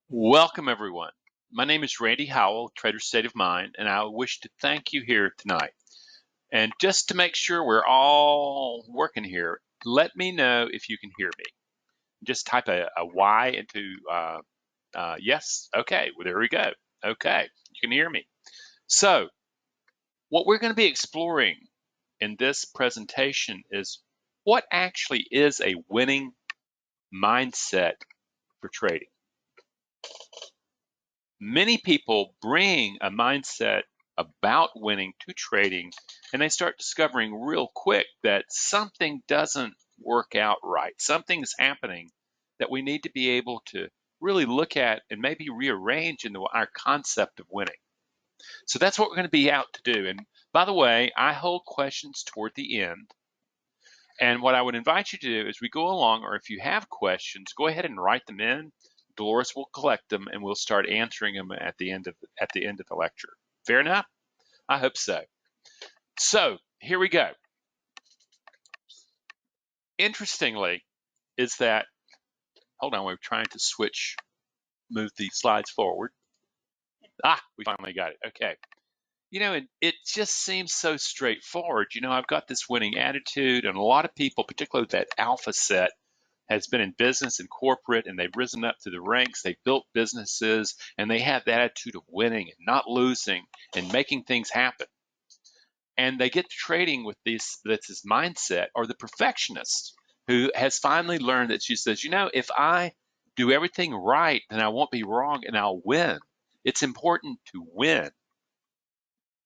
Welcome, everyone. My name is Randy Howell, Trader State of Mind, and I wish to thank you here tonight. And just to make sure we're all working here, let me know if you can hear me. Just type a Y into yes. Okay, well, there we go. Okay, you can hear me. So, what we're going to be exploring in this presentation is what actually is a winning mindset for trading. Many people bring a mindset about winning to trading, and they start discovering real quick that something doesn't work out right. Something's happening that we need to be able to really look at and maybe rearrange into our concept of winning. So that's what we're going to be out to do. And by the way, I hold questions toward the end. And what I would invite you to do as we go along, or if you have questions, go ahead and write them in. Dolores will collect them, and we'll start answering them at the end of the lecture. Fair enough? I hope so. So here we go. Interestingly, is that hold on, we're trying to move the slides forward. We finally got it. Okay. It just seems so straightforward. I've got this winning attitude, and a lot of people, particularly that alpha set, has been in business and corporate, and they've risen up through the ranks. They've built businesses, and they have the attitude of winning and not losing and making things happen. And they get to trading with this mindset, or the perfectionist who has finally learned that she says, if I do everything right, then I won't be wrong and I'll win. It's important to win,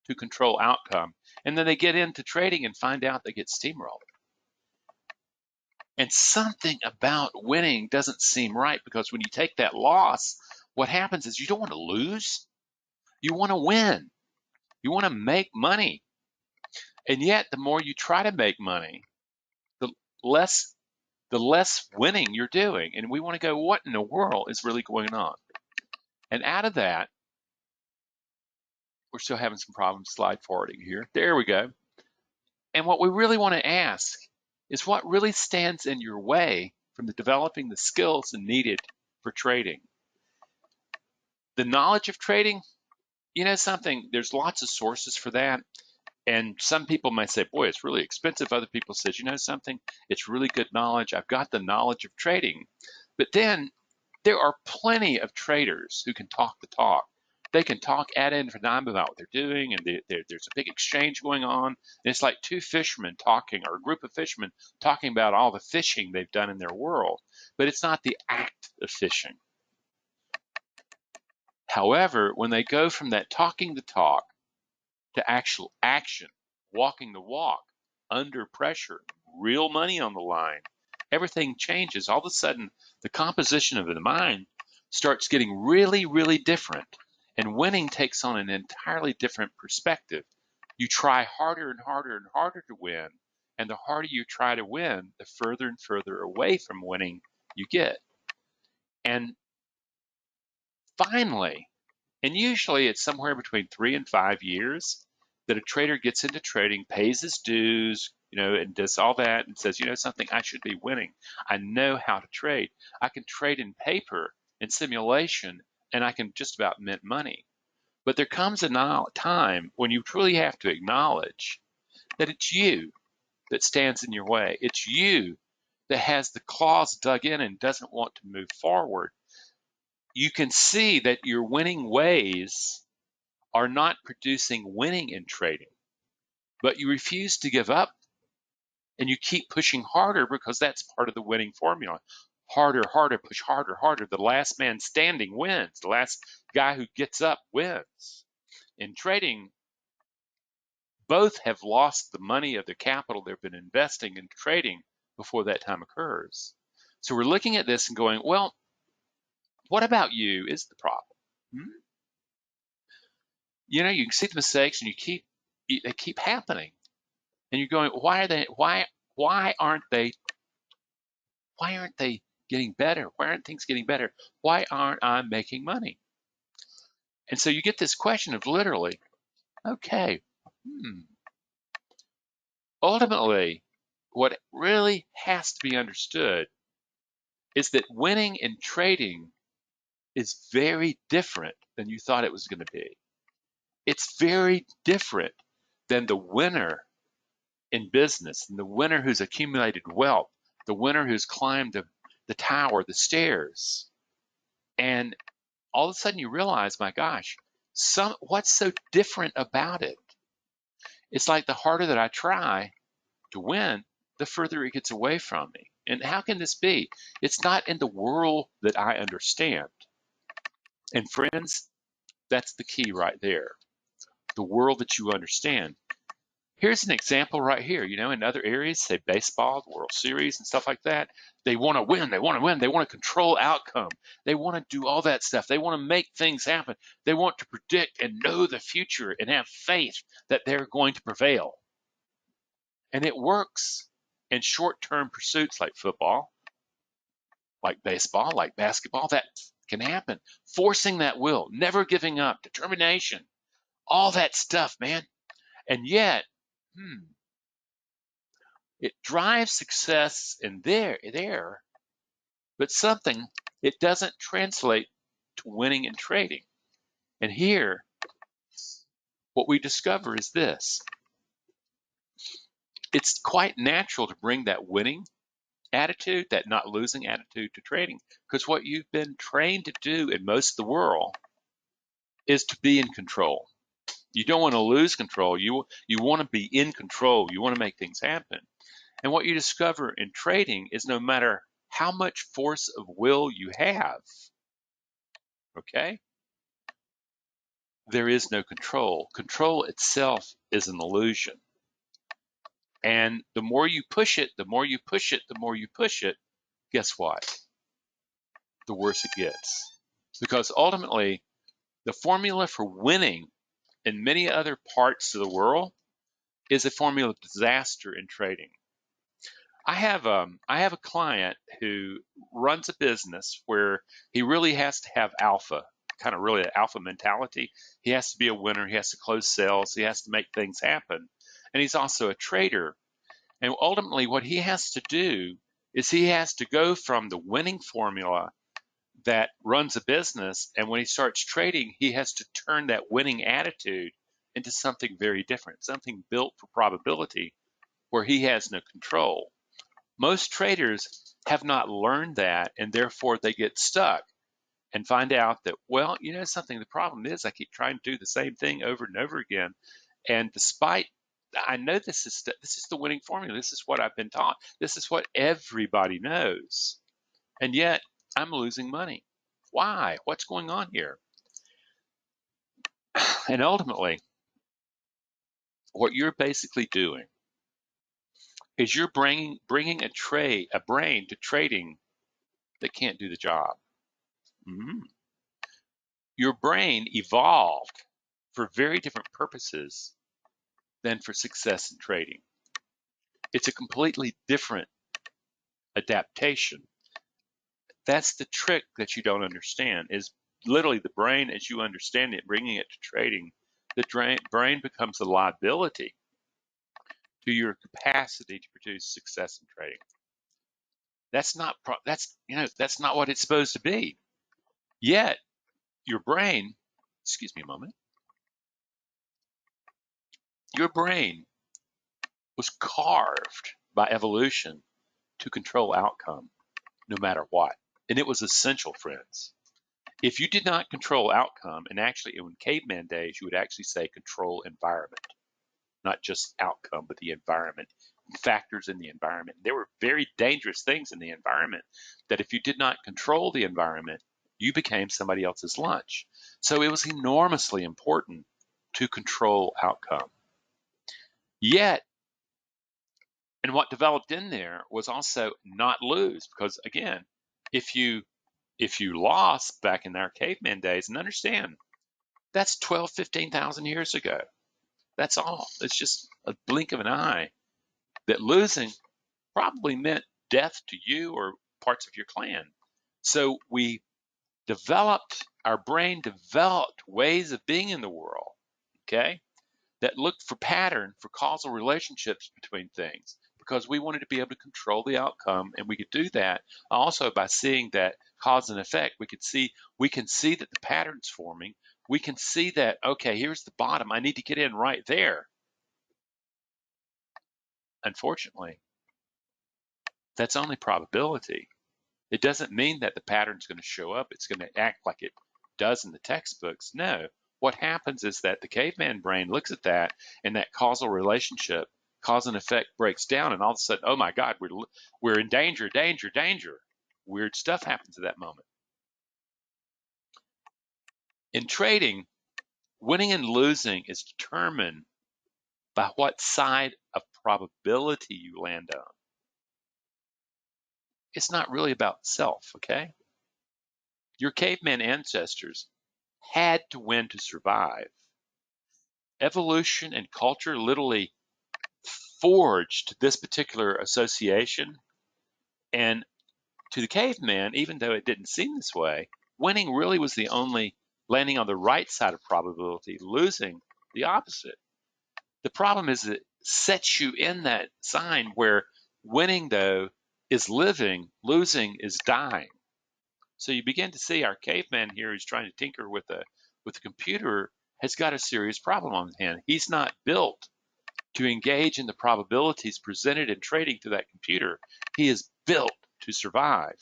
to control outcome. And then they get into trading and find out they get steamrolled. And something about winning doesn't seem right, because when you take that loss, what happens is you don't want to lose. You want to win. You want to make money. And yet, the more you try to make money, the less winning you're doing. And we want to go, what in the world is really going on? And out of that, we're still having some problems slide forwarding here. There we go. And what we really want to ask is, what really stands in your way from developing the skills needed for trading? The knowledge of trading, something, there's lots of sources for that. And some people might say, boy, it's really expensive. Other people say, something, it's really good knowledge. I've got the knowledge of trading. But then there are plenty of traders who can talk the talk. They can talk ad infinitum about what they're doing, and there's a big exchange going on. And it's like two fishermen talking, or a group of fishermen talking about all the fishing they've done in their world. But it's not the act of fishing. However, when they go from that talking the talk to actual action, walking the walk, under pressure, real money on the line, everything changes. All of a sudden, the composition of the mind starts getting really, really different. And winning takes on an entirely different perspective. You try harder and harder and harder to win. And the harder you try to win, the further and further away from winning you get. And finally, and usually it's somewhere between 3 and 5 years, that a trader gets into trading, pays his dues, and does all that and says, something, I should be winning. I know how to trade. I can trade in paper and simulation, and I can just about mint money. But there comes a time when you truly have to acknowledge that it's you that stands in your way. It's you that has the claws dug in and doesn't want to move forward. You can see that your winning ways are not producing winning in trading, but you refuse to give up, and you keep pushing harder, because that's part of the winning formula. Harder, harder, push harder, harder. The last man standing wins. The last guy who gets up wins. In trading, both have lost the money of the capital they've been investing in trading before that time occurs. So we're looking at this and going, well, what about you is the problem? You can see the mistakes, and they keep happening. And you're going, why aren't they getting better? Why aren't things getting better? Why aren't I making money? And so you get this question of literally, okay, ultimately, what really has to be understood is that winning in trading is very different than you thought it was going to be. It's very different than the winner in business, and the winner who's accumulated wealth, the winner who's climbed the tower, the stairs. And all of a sudden you realize, my gosh, what's so different about it? It's like the harder that I try to win, the further it gets away from me. And how can this be? It's not in the world that I understand. And friends, that's the key right there. The world that you understand. Here's an example right here. In other areas, say baseball, the World Series and stuff like that, they want to win. They want to win. They want to control outcome. They want to do all that stuff. They want to make things happen. They want to predict and know the future and have faith that they're going to prevail. And it works in short-term pursuits like football, like baseball, like basketball. That can happen. Forcing that will, never giving up, determination, all that stuff, man. And yet, it drives success in there, but it doesn't translate to winning and trading. And here, what we discover is this. It's quite natural to bring that winning attitude, that not losing attitude to trading, because what you've been trained to do in most of the world is to be in control. You don't want to lose control. You want to be in control. You want to make things happen. And what you discover in trading is no matter how much force of will you have, okay, there is no control. Control itself is an illusion. And the more you push it, the more you push it, the more you push it, guess what? The worse it gets. Because ultimately, the formula for winning in many other parts of the world is a formula of disaster in trading. I have a client who runs a business where he really has to have alpha, kind of really an alpha mentality. He has to be a winner. He has to close sales. He has to make things happen. And he's also a trader. And ultimately what he has to do is he has to go from the winning formula that runs a business, and when he starts trading, he has to turn that winning attitude into something very different, something built for probability where he has no control. Most traders have not learned that, and therefore they get stuck and find out that, well, something, the problem is I keep trying to do the same thing over and over again. And despite, I know this is the winning formula. This is what I've been taught. This is what everybody knows. And yet I'm losing money. Why? What's going on here? And ultimately, what you're basically doing is you're bringing a brain to trading that can't do the job. Mm-hmm. Your brain evolved for very different purposes than for success in trading. It's a completely different adaptation. That's the trick that you don't understand, is literally the brain as you understand it, bringing it to trading, the brain becomes a liability to your capacity to produce success in trading. That's not what it's supposed to be. Yet your brain, excuse me a moment, your brain was carved by evolution to control outcome no matter what. And it was essential, friends. If you did not control outcome, and actually in caveman days, you would actually say control environment, not just outcome, but the environment, factors in the environment. There were very dangerous things in the environment that if you did not control the environment, you became somebody else's lunch. So it was enormously important to control outcome. Yet, and what developed in there was also not lose, because again, if you lost back in our caveman days, and understand, that's 12, 15,000 years ago. That's all. It's just a blink of an eye. That losing probably meant death to you or parts of your clan. So our brain developed ways of being in the world, okay, that looked for pattern, for causal relationships between things, because we wanted to be able to control the outcome, and we could do that also by seeing that cause and effect. We can see that the pattern's forming. We can see that, okay, here's the bottom. I need to get in right there. Unfortunately, that's only probability. It doesn't mean that the pattern's going to show up. It's going to act like it does in the textbooks. No. What happens is that the caveman brain looks at that, and that causal relationship, cause and effect, breaks down, and all of a sudden, oh my God, we're in danger, danger, danger. Weird stuff happens at that moment. In trading, winning and losing is determined by what side of probability you land on. It's not really about self, okay? Your caveman ancestors had to win to survive. Evolution and culture literally forged this particular association. And to the caveman, even though it didn't seem this way, winning really was the only landing on the right side of probability, losing the opposite. The problem is it sets you in that sign where winning, though, is living, losing is dying. So you begin to see our caveman here who's trying to tinker with a computer has got a serious problem on hand. He's not built to engage in the probabilities presented in trading to that computer. He is built to survive.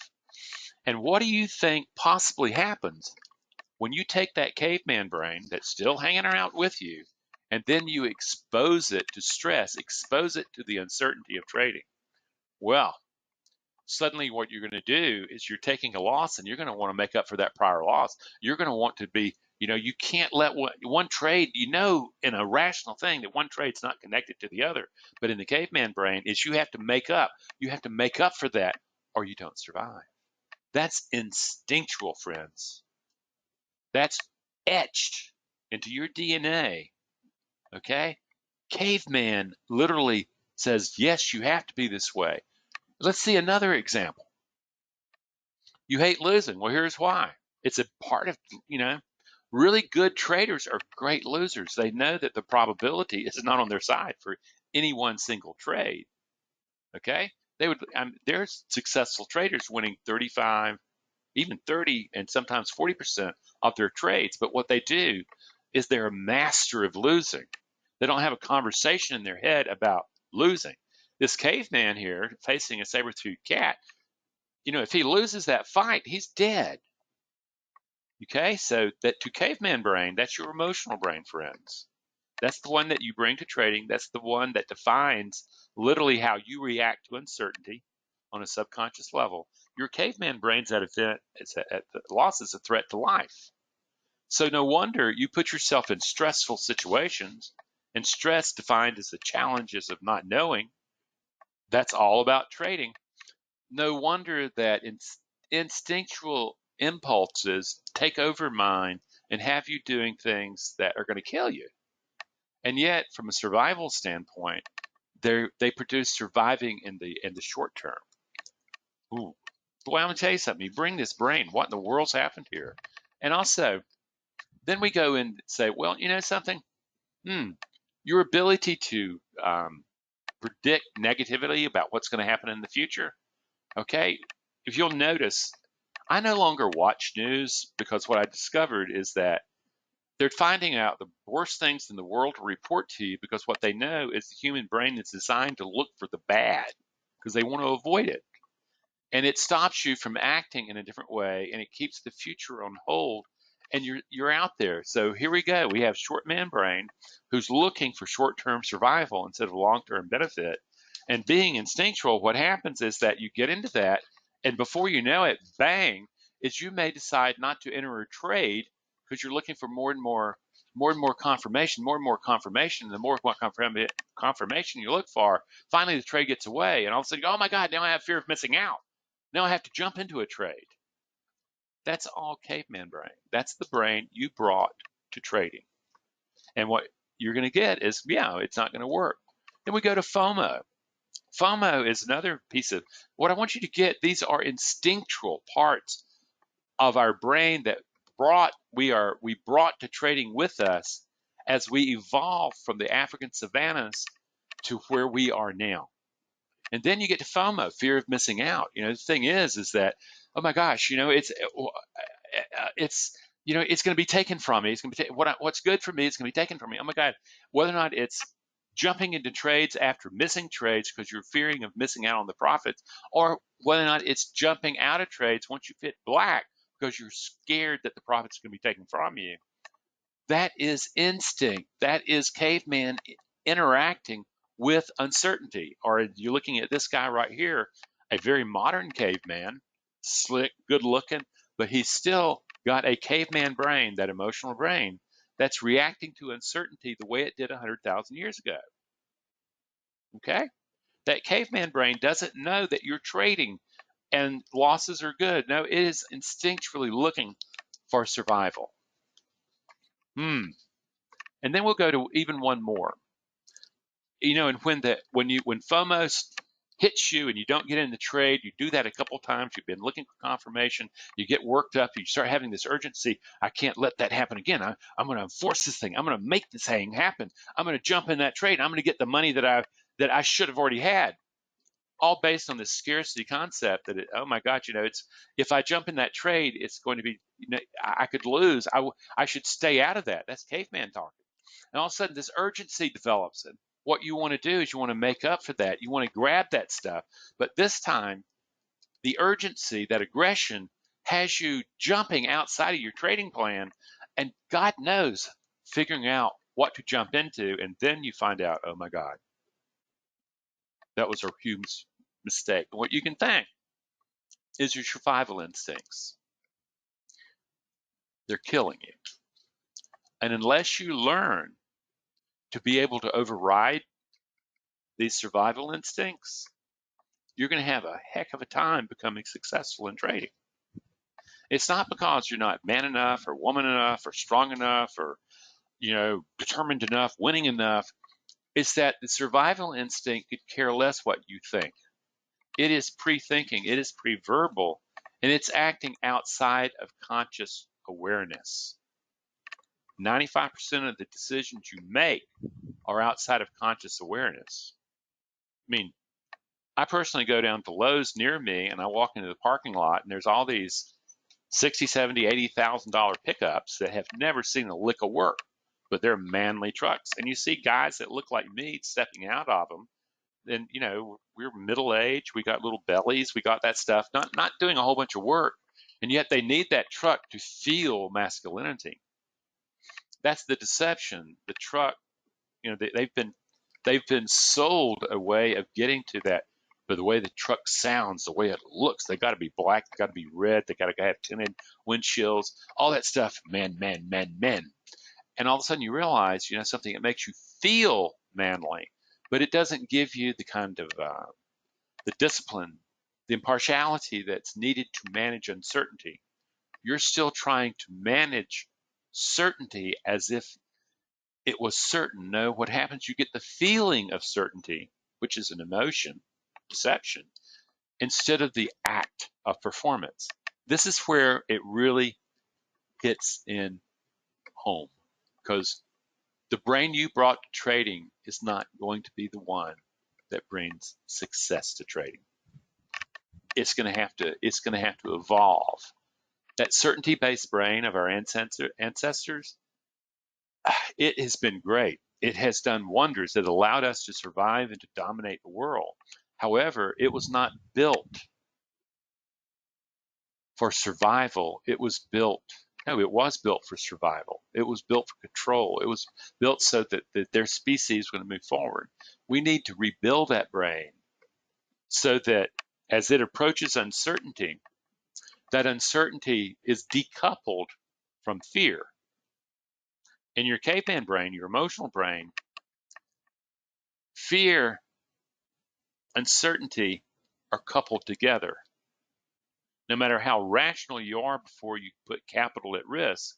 And what do you think possibly happens when you take that caveman brain that's still hanging around with you, and then you expose it to stress, expose it to the uncertainty of trading? Well, suddenly what you're going to do is you're taking a loss, and you're going to want to make up for that prior loss. You're going to want to be, you can't let one trade, in a rational thing that one trade's not connected to the other. But in the caveman brain is you have to make up for that, or you don't survive. That's instinctual, friends. That's etched into your DNA, okay? Caveman literally says, yes, you have to be this way. Let's see another example. You hate losing. Well, here's why. It's a part of, really good traders are great losers. They know that the probability is not on their side for any one single trade, okay? There's successful traders winning 35, even 30, and sometimes 40% of their trades. But what they do is they're a master of losing. They don't have a conversation in their head about losing. This caveman here facing a saber-toothed cat, if he loses that fight, he's dead. Okay, so that to caveman brain, that's your emotional brain, friends. That's the one that you bring to trading. That's the one that defines literally how you react to uncertainty on a subconscious level. Your caveman brain's at the loss is a threat to life. So no wonder you put yourself in stressful situations, and stress defined as the challenges of not knowing. That's all about trading. No wonder that instinctual impulses take over mind and have you doing things that are going to kill you. And yet, from a survival standpoint, they produce surviving in the short term. Ooh, boy, I'm gonna tell you something. You bring this brain. What in the world's happened here? And also, then we go and say, well, you know something? Your ability to predict negativity about what's going to happen in the future. Okay, if you'll notice, I no longer watch news because what I discovered is that they're finding out the worst things in the world to report to you because what they know is the human brain is designed to look for the bad because they want to avoid it. And it stops you from acting in a different way, and it keeps the future on hold, and you're out there. So here we go. We have short man brain who's looking for short-term survival instead of long-term benefit. And being instinctual, what happens is that you get into that, and before you know it, bang, is you may decide not to enter a trade because you're looking for more and more confirmation, more and more confirmation. And the more confirmation you look for, finally the trade gets away, and all of a sudden, oh my God, now I have fear of missing out. Now I have to jump into a trade. That's all caveman brain. That's the brain you brought to trading. And what you're going to get is, it's not going to work. Then we go to FOMO. FOMO is another piece of what I want you to get. These are instinctual parts of our brain that we brought to trading with us as we evolved from the African savannas to where we are now. And then you get to FOMO, fear of missing out. The thing is that, oh my gosh, it's it's going to be taken from me. It's going to be what's good for me is going to be taken from me. Oh my God, whether or not it's jumping into trades after missing trades because you're fearing of missing out on the profits, or whether or not it's jumping out of trades once you hit black because you're scared that the profits are going to be taken from you. That is instinct. That is caveman interacting with uncertainty. Or you're looking at this guy right here, a very modern caveman, slick, good looking, but he's still got a caveman brain, that emotional brain, that's reacting to uncertainty the way it did 100,000 years ago. Okay? That caveman brain doesn't know that you're trading and losses are good. No, it is instinctually looking for survival. And then we'll go to even one more. And when FOMO hits you and you don't get in the trade, you do that a couple times, you've been looking for confirmation, you get worked up, you start having this urgency. I can't let that happen again. I'm going to enforce this thing. I'm going to make this thing happen. I'm going to jump in that trade. I'm going to get the money that I should have already had. All based on this scarcity concept that oh my God, it's if I jump in that trade, it's going to be I could lose. I should stay out of that. That's caveman talking. And all of a sudden, this urgency develops. And what you want to do is you want to make up for that. You want to grab that stuff. But this time, the urgency, that aggression, has you jumping outside of your trading plan. And God knows, figuring out what to jump into. And then you find out, oh my God, that was a huge mistake. What you can thank is your survival instincts. They're killing you. And unless you learn to be able to override these survival instincts, you're going to have a heck of a time becoming successful in trading. It's not because you're not man enough or woman enough or strong enough or, determined enough, winning enough. It's that the survival instinct could care less what you think. It is pre-thinking, it is pre-verbal, and it's acting outside of conscious awareness. 95% of the decisions you make are outside of conscious awareness. I mean, I personally go down to Lowe's near me and I walk into the parking lot and there's all these $60, $70, $80,000 pickups that have never seen a lick of work, but they're manly trucks. And you see guys that look like me stepping out of them. And we're middle aged, we got little bellies, we got that stuff, not doing a whole bunch of work, and yet they need that truck to feel masculinity. That's the deception. The truck, they've been sold a way of getting to that, but the way the truck sounds, the way it looks, they got to be black, they got to be red, they got to have tinted windshields, all that stuff. Men. And all of a sudden you realize, something that makes you feel manly, but it doesn't give you the kind of the discipline, the impartiality that's needed to manage uncertainty. You're still trying to manage certainty as if it was certain. No, what happens, you get the feeling of certainty, which is an emotion, deception, instead of the act of performance. This is where it really hits in home, because the brain you brought to trading is not going to be the one that brings success to trading. It's going to have to evolve. That certainty-based brain of our ancestors, it has been great. It has done wonders. It allowed us to survive and to dominate the world. However, it was not built for survival. It was built for survival. It was built for control. It was built so that their species was going to move forward. We need to rebuild that brain so that as it approaches uncertainty, that uncertainty is decoupled from fear. In your caveman brain, your emotional brain, fear, uncertainty are coupled together. No matter how rational you are before you put capital at risk,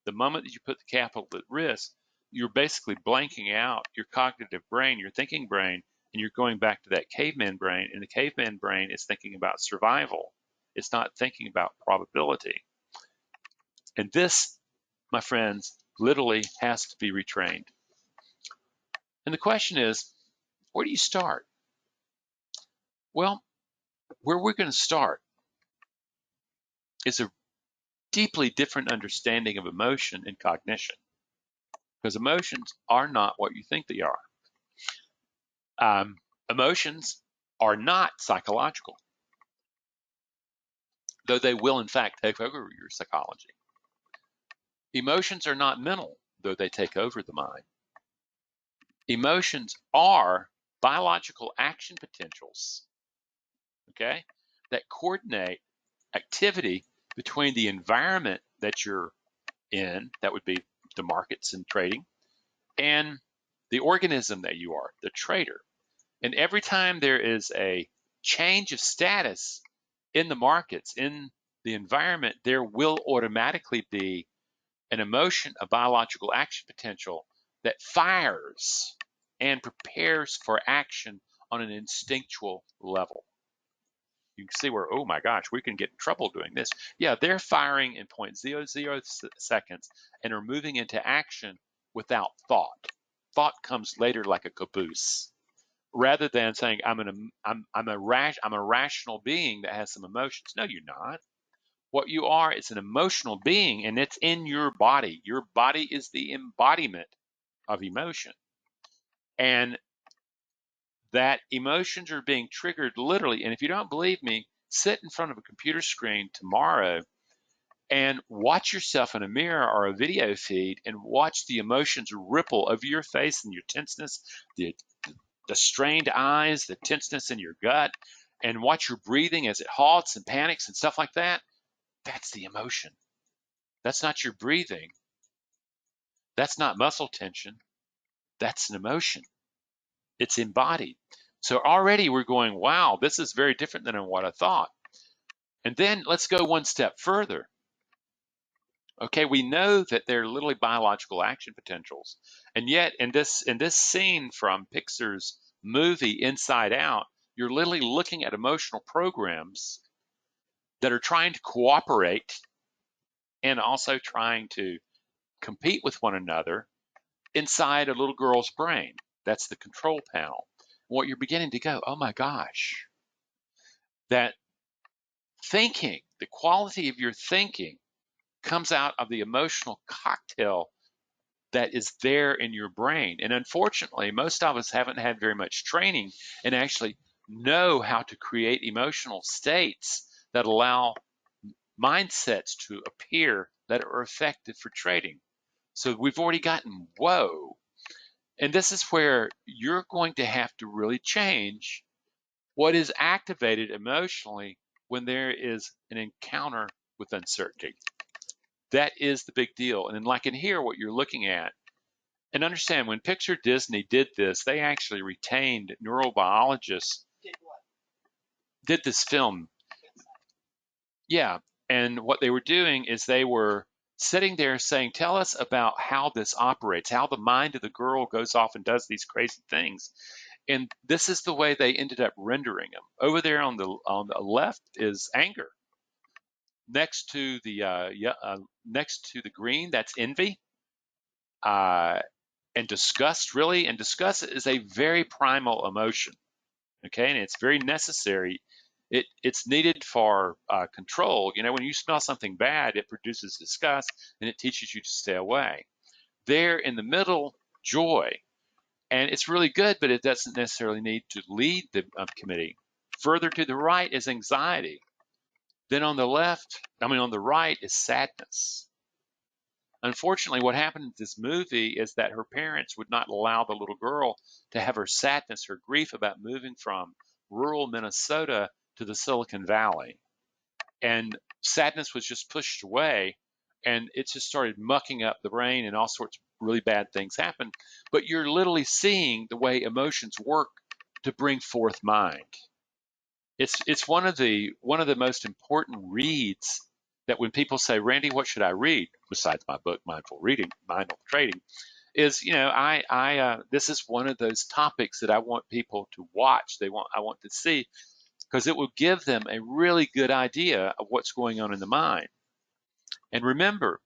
the moment that you put the capital at risk, you're basically blanking out your cognitive brain, your thinking brain, and you're going back to that caveman brain. And the caveman brain is thinking about survival. It's not thinking about probability. And this, my friends, literally has to be retrained. And the question is, where do you start? Well, where we're going to start is a deeply different understanding of emotion and cognition, because emotions are not what you think they are. Emotions are not psychological, though they will in fact take over your psychology. Emotions are not mental, though they take over the mind. Emotions are biological action potentials, okay, that coordinate activity between the environment that you're in, that would be the markets and trading, and the organism that you are, the trader. And every time there is a change of status in the markets, in the environment, there will automatically be an emotion, a biological action potential that fires and prepares for action on an instinctual level. You can see where, oh my gosh, we can get in trouble doing this. Yeah, they're firing in 0.00 seconds and are moving into action without thought. Thought comes later like a caboose. Rather than saying I'm a rational being that has some emotions. No, you're not. What you are is an emotional being, and it's in your body. Your body is the embodiment of emotion. And that emotions are being triggered literally. And if you don't believe me, sit in front of a computer screen tomorrow and watch yourself in a mirror or a video feed and watch the emotions ripple over your face and your tenseness, the strained eyes, the tenseness in your gut, and watch your breathing as it halts and panics and stuff like that. That's the emotion. That's not your breathing. That's not muscle tension. That's an emotion. It's embodied. So already we're going, wow, this is very different than what I thought. And then let's go one step further. Okay, we know that they're literally biological action potentials. And yet in this scene from Pixar's movie Inside Out, you're literally looking at emotional programs that are trying to cooperate and also trying to compete with one another inside a little girl's brain. That's the control panel. What you're beginning to go, oh my gosh, that thinking, the quality of your thinking comes out of the emotional cocktail that is there in your brain. And unfortunately, most of us haven't had very much training and actually know how to create emotional states that allow mindsets to appear that are effective for trading. So we've already gotten, whoa. And this is where you're going to have to really change what is activated emotionally when there is an encounter with uncertainty. That is the big deal. And like in here, what you're looking at, and understand when Pixar Disney did this, they actually retained neurobiologists, did this film. Yeah. And what they were doing is they were sitting there saying, tell us about how this operates, how the mind of the girl goes off and does these crazy things. And this is the way they ended up rendering them. Over there on the left is anger. Next to the green, that's envy. And disgust, really. And disgust is a very primal emotion. Okay, and it's very necessary. It's needed for control. You know, when you smell something bad, it produces disgust and it teaches you to stay away. There in the middle, joy. And it's really good, but it doesn't necessarily need to lead the committee. Further to the right is anxiety. Then on the right is sadness. Unfortunately, what happened in this movie is that her parents would not allow the little girl to have her sadness, her grief about moving from rural Minnesota to the Silicon Valley. And sadness was just pushed away, and it just started mucking up the brain, and all sorts of really bad things happen. But you're literally seeing the way emotions work to bring forth mind. It's one of the most important reads that when people say, Randy, what should I read besides my book, Mindful Trading, is, you know, this is one of those topics that I want people to watch. I want to see, because it will give them a really good idea of what's going on in the mind. And remember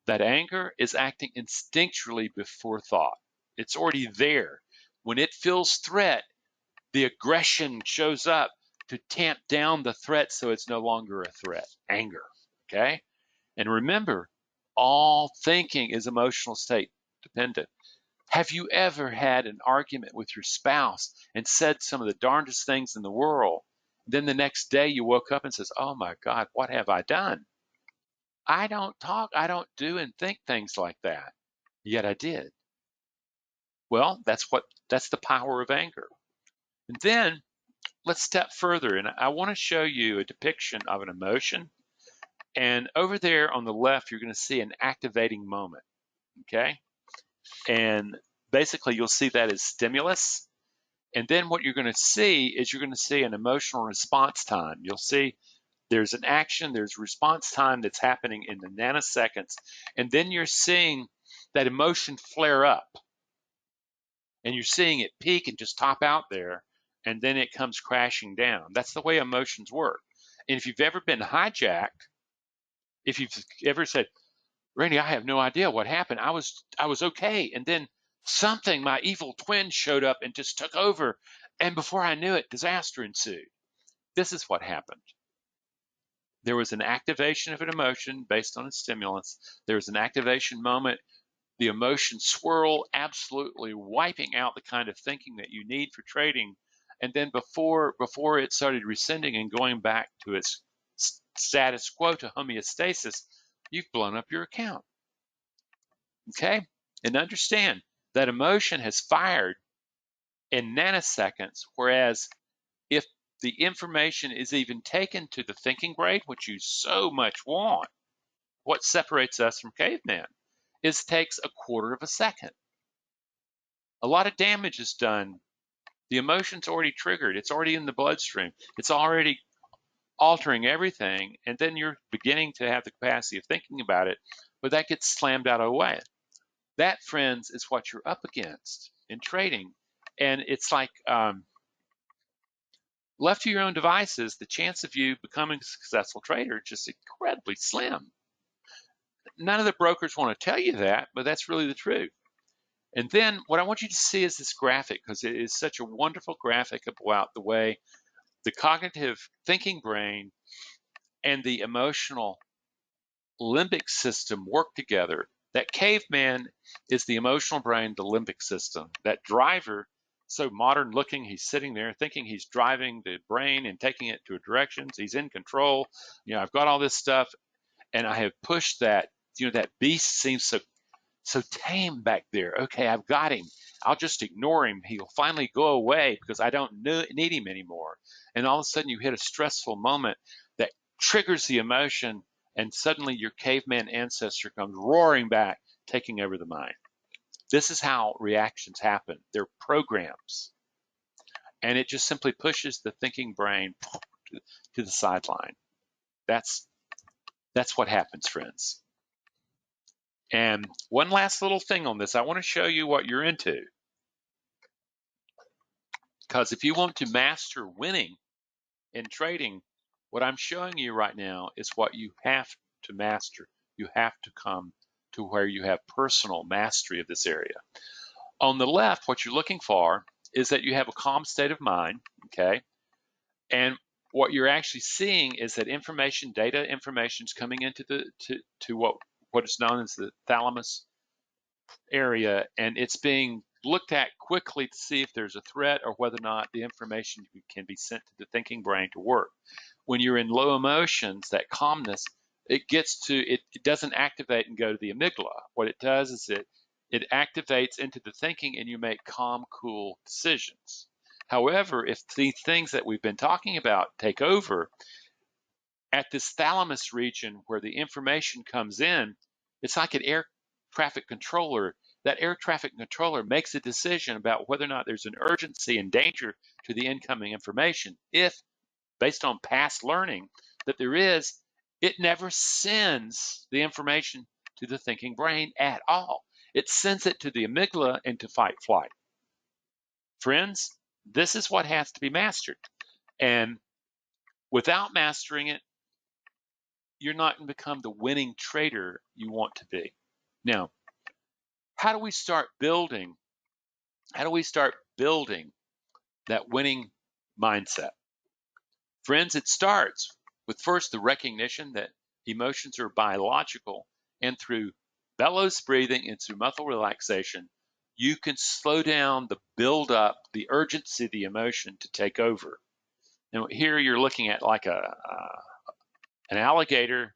that anger is acting instinctually before thought. It's already there. When it feels threat, the aggression shows up to tamp down the threat so it's no longer a threat. Anger. okay? And remember, all thinking is emotional state dependent. Have you ever had an argument with your spouse and said some of the darndest things in the world? Then the next day you woke up and says, "Oh my God, what have I done? I don't talk, I don't do and think things like that. Yet I did." Well, that's the power of anger. And then let's step further, and I want to show you a depiction of an emotion. And over there on the left, you're going to see an activating moment, okay? And basically, you'll see that as stimulus. And then what you're going to see is you're going to see an emotional response time. You'll see there's an action, there's response time that's happening in the nanoseconds. And then you're seeing that emotion flare up. And you're seeing it peak and just top out there. And then it comes crashing down. That's the way emotions work. And if you've ever been hijacked, if you've ever said, "Randy, I have no idea what happened. I was okay, and then something, my evil twin showed up and just took over, and before I knew it, disaster ensued." This is what happened. There was an activation of an emotion based on a stimulus. There was an activation moment. The emotion swirl, absolutely wiping out the kind of thinking that you need for trading. And then before it started rescinding and going back to its status quo, to homeostasis, you've blown up your account. Okay? And understand that emotion has fired in nanoseconds, whereas if the information is even taken to the thinking brain, which you so much want, what separates us from cavemen is takes a quarter of a second. A lot of damage is done. The emotion's already triggered. It's already in the bloodstream. It's already altering everything, and then you're beginning to have the capacity of thinking about it, but that gets slammed out of the way. That, friends, is what you're up against in trading. And it's like left to your own devices, the chance of you becoming a successful trader is just incredibly slim. None of the brokers want to tell you that, but that's really the truth. And then what I want you to see is this graphic, because it is such a wonderful graphic about the way the cognitive thinking brain and the emotional limbic system work together. That caveman is the emotional brain, the limbic system. That driver, so modern looking, he's sitting there thinking he's driving the brain and taking it to directions. He's in control. I've got all this stuff, and I have pushed that. That beast seems so tame back there. Okay, I've got him. I'll just ignore him. He'll finally go away because I don't need him anymore. And all of a sudden, you hit a stressful moment that triggers the emotion, and suddenly your caveman ancestor comes roaring back, taking over the mind. This is how reactions happen. They're programs. And it just simply pushes the thinking brain to the sideline. That's what happens, friends. And one last little thing on this. I want to show you what you're into. Because if you want to master winning in trading, what I'm showing you right now is what you have to master. You have to come to where you have personal mastery of this area. On the left, what you're looking for is that you have a calm state of mind, okay? And what you're actually seeing is that data information is coming into to what is known as the thalamus area, and it's being looked at quickly to see if there's a threat or whether or not the information can be sent to the thinking brain to work. When you're in low emotions, that calmness, it doesn't activate and go to the amygdala. What it does is it activates into the thinking, and you make calm, cool decisions. However, if these things that we've been talking about take over, at this thalamus region where the information comes in, it's like an air traffic controller. That air traffic controller makes a decision about whether or not there's an urgency and danger to the incoming information. If, based on past learning, that there is, it never sends the information to the thinking brain at all. It sends it to the amygdala and to fight flight. Friends, this is what has to be mastered. And without mastering it, you're not going to become the winning trader you want to be. Now, how do we start building that winning mindset? Friends, it starts with first the recognition that Emotions are biological, and through bellows breathing and through muscle relaxation, you can slow down the buildup, the urgency of the emotion to take over. Now, here you're looking at like an alligator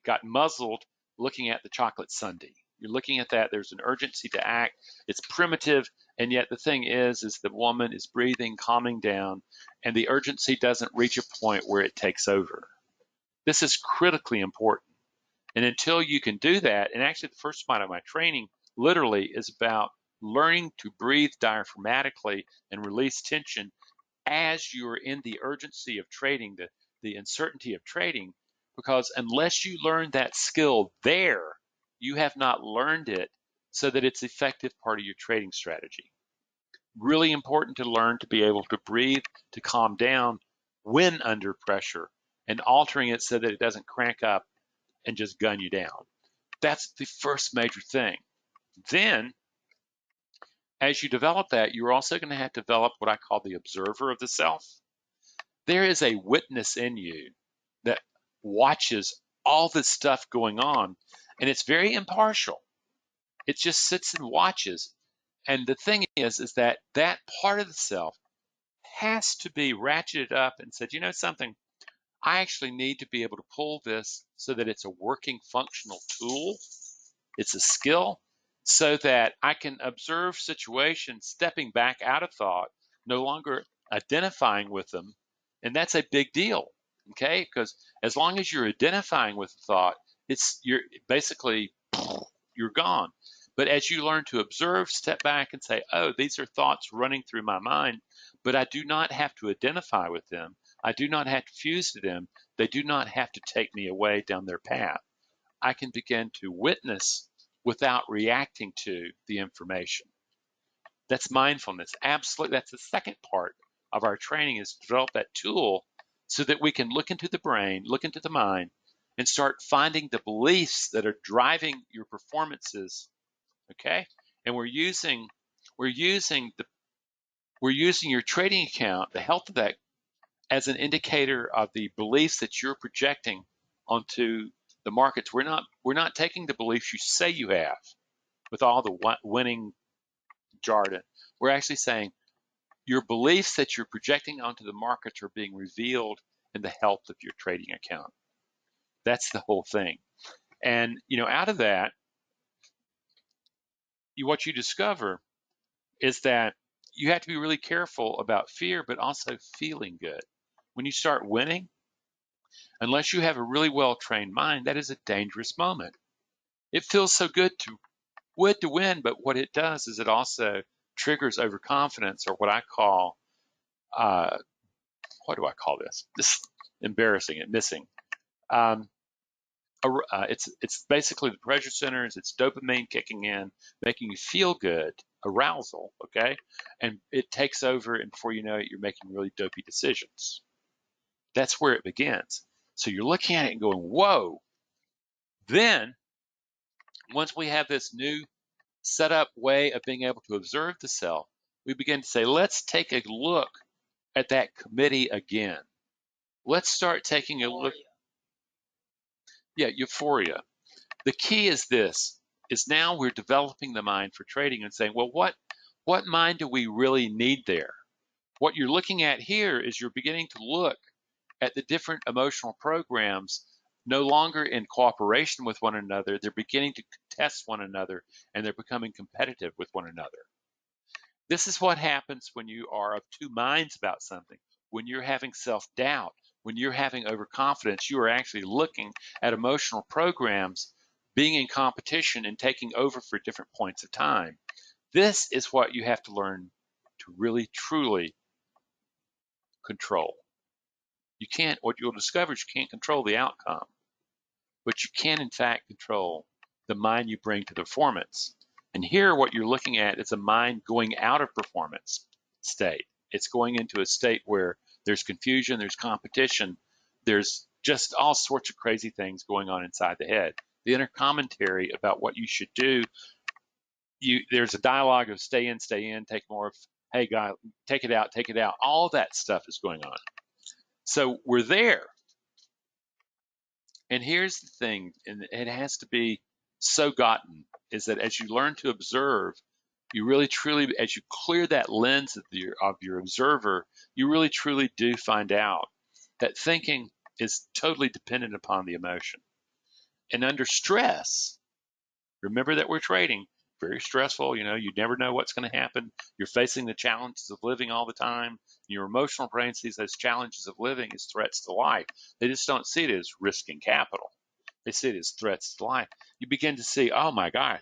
got muzzled looking at the chocolate sundae. You're looking at that. There's an urgency to act. It's primitive, and yet the thing is the woman is breathing, calming down, and the urgency doesn't reach a point where it takes over. This is critically important. And until you can do that, and actually the first part of my training literally is about learning to breathe diaphragmatically and release tension as you're in the urgency of trading, the uncertainty of trading, because unless you learn that skill there, you have not learned it so that it's effective part of your trading strategy. Really important to learn to be able to breathe, to calm down when under pressure, and altering it so that it doesn't crank up and just gun you down. That's the first major thing. Then, as you develop that, you're also going to have to develop what I call the observer of the self. There is a witness in you that watches all this stuff going on, and it's very impartial. It just sits and watches. And the thing is that part of the self has to be ratcheted up and said, you know something, I actually need to be able to pull this so that it's a working, functional tool. It's a skill so that I can observe situations, stepping back out of thought, no longer identifying with them. And that's a big deal, okay? Because as long as you're identifying with the thought, you're basically, you're gone. But as you learn to observe, step back and say, oh, these are thoughts running through my mind, but I do not have to identify with them. I do not have to fuse to them. They do not have to take me away down their path. I can begin to witness without reacting to the information. That's mindfulness. Absolutely. That's the second part of our training, is to develop that tool so that we can look into the brain, look into the mind, and start finding the beliefs that are driving your performances. Okay? And we're using your trading account, the health of that, as an indicator of the beliefs that you're projecting onto the markets. We're not taking the beliefs you say you have with all the winning jargon. We're actually saying your beliefs that you're projecting onto the markets are being revealed in the health of your trading account. That's the whole thing. And out of that, what you discover is that you have to be really careful about fear, but also feeling good. When you start winning, unless you have a really well-trained mind, that is a dangerous moment. It feels so good to win, but what it does is it also triggers overconfidence, or what I call, what do I call this? This is embarrassing and missing. It's basically the pleasure centers, it's dopamine kicking in, making you feel good, arousal, okay? And it takes over, and before you know it, you're making really dopey decisions. That's where it begins. So you're looking at it and going, whoa. Then, once we have this new set up way of being able to observe the self, we begin to say, let's take a look at that committee again. Let's start taking a look. Yeah, euphoria. The key is now we're developing the mind for trading and saying, well, what mind do we really need there? What you're looking at here is you're beginning to look at the different emotional programs no longer in cooperation with one another. They're beginning to contest one another, and they're becoming competitive with one another. This is what happens when you are of two minds about something. When you're having self-doubt, when you're having overconfidence, you are actually looking at emotional programs being in competition and taking over for different points of time. This is what you have to learn to really, truly control. What you'll discover is you can't control the outcome, but you can, in fact, control the mind you bring to the performance. And here, what you're looking at is a mind going out of performance state. It's going into a state where there's confusion, there's competition, there's just all sorts of crazy things going on inside the head. The inner commentary about what you should do, there's a dialogue of stay in, take more of, hey, guy, take it out. All that stuff is going on. So we're there. And here's the thing, and it has to be so gotten, is that as you learn to observe, you really truly, as you clear that lens of your observer, you really truly do find out that thinking is totally dependent upon the emotion. And under stress, remember that we're trading, very stressful. You never know what's going to happen. You're facing the challenges of living all the time. Your emotional brain sees those challenges of living as threats to life. They just don't see it as risking capital. They see it as threats to life. You begin to see, oh my God,